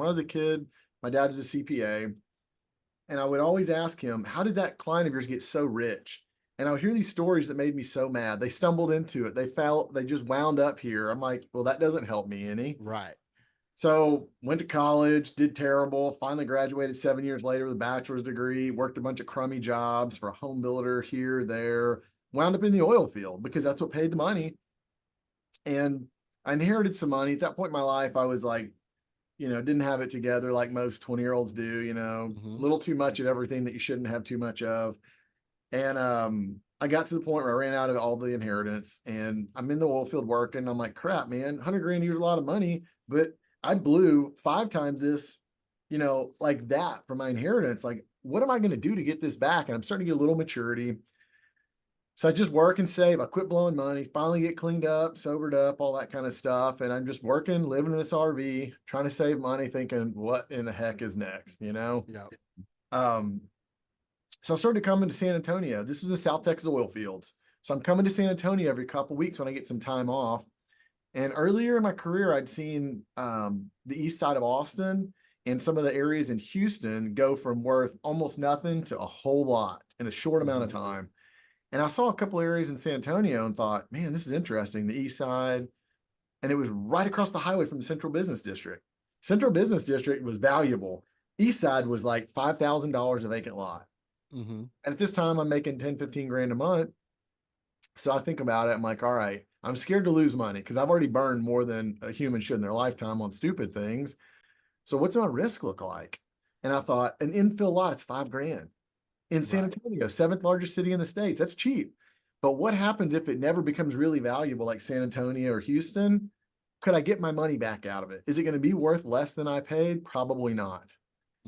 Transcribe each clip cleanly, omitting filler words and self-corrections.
When I was a kid, my dad was a CPA, and I would always ask him, how did that client of yours get so rich? And I would hear these stories that made me so mad. They stumbled into it. They just wound up here. I'm like, well, that doesn't help me any. Right. So went to college, did terrible, finally graduated 7 years later with a bachelor's degree, worked a bunch of crummy jobs for a home builder here, there, wound up in the oil field because that's what paid the money. And I inherited some money. At that point in my life, I was like, didn't have it together like most 20-year-olds do, a little too much of everything that you shouldn't have too much of. And I got to the point where I ran out of all the inheritance and I'm in the oil field working. I'm like, crap, man, 100 grand is a lot of money, but I blew 5 times this, like that for my inheritance. Like, what am I going to do to get this back? And I'm starting to get a little maturity. So I just work and save. I quit blowing money, finally get cleaned up, sobered up, all that kind of stuff. And I'm just working, living in this RV, trying to save money, thinking, what in the heck is next, Yeah. So I started coming to San Antonio. This is the South Texas oil fields. So I'm coming to San Antonio every couple of weeks when I get some time off. And earlier in my career, I'd seen the east side of Austin and some of the areas in Houston go from worth almost nothing to a whole lot in a short amount of time. And I saw a couple areas in San Antonio and thought, man, this is interesting, the east side. And it was right across the highway from the Central Business District. Central Business District was valuable. East side was like $5,000 a vacant lot. And at this time, I'm making 10, 15 grand a month. So I think about it. I'm like, all right, I'm scared to lose money because I've already burned more than a human should in their lifetime on stupid things. So what's my risk look like? And I thought an infill lot, it's 5 grand. In San Antonio, 7th largest city in the States, that's cheap. But what happens if it never becomes really valuable like San Antonio or Houston? Could I get my money back out of it? Is it going to be worth less than I paid? Probably not.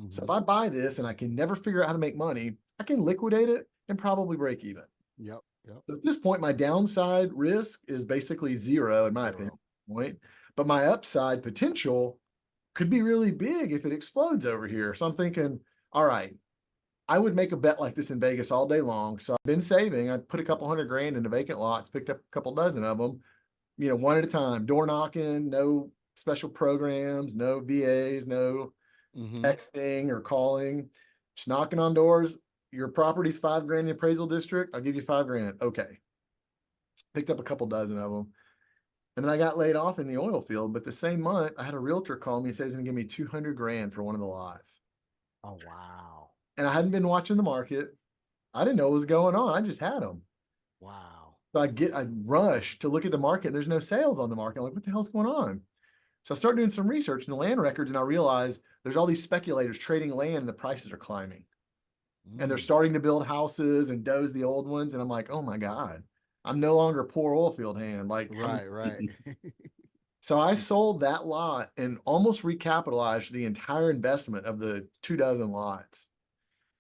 So if I buy this and I can never figure out how to make money, I can liquidate it and probably break even. Yep. So at this point, my downside risk is basically zero in my opinion. But my upside potential could be really big if it explodes over here. So I'm thinking, all right, I would make a bet like this in Vegas all day long. So I've been saving. I put a couple $100 grand into vacant lots, picked up a couple dozen of them, one at a time, door knocking, no special programs, no VAs, no texting or calling, just knocking on doors. Your property's 5 grand in the appraisal district. I'll give you 5 grand. Okay. Picked up a couple dozen of them. And then I got laid off in the oil field. But the same month, I had a realtor call me and say he's going to give me 200 grand for one of the lots. Oh, wow. And I hadn't been watching the market. I didn't know what was going on. I just had them. Wow. So I rush to look at the market. And there's no sales on the market. I'm like, what the hell's going on? So I started doing some research in the land records and I realized there's all these speculators trading land and the prices are climbing. And they're starting to build houses and doze the old ones. And I'm like, oh my God, I'm no longer a poor oil field hand. Like, right. So I sold that lot and almost recapitalized the entire investment of the 2 dozen lots.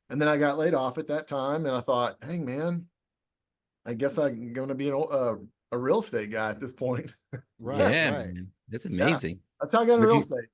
And then I got laid off at that time. And I thought, hey man, I guess I'm going to be a real estate guy at this point. Right. Yeah, man. That's amazing. That's how I got into real estate.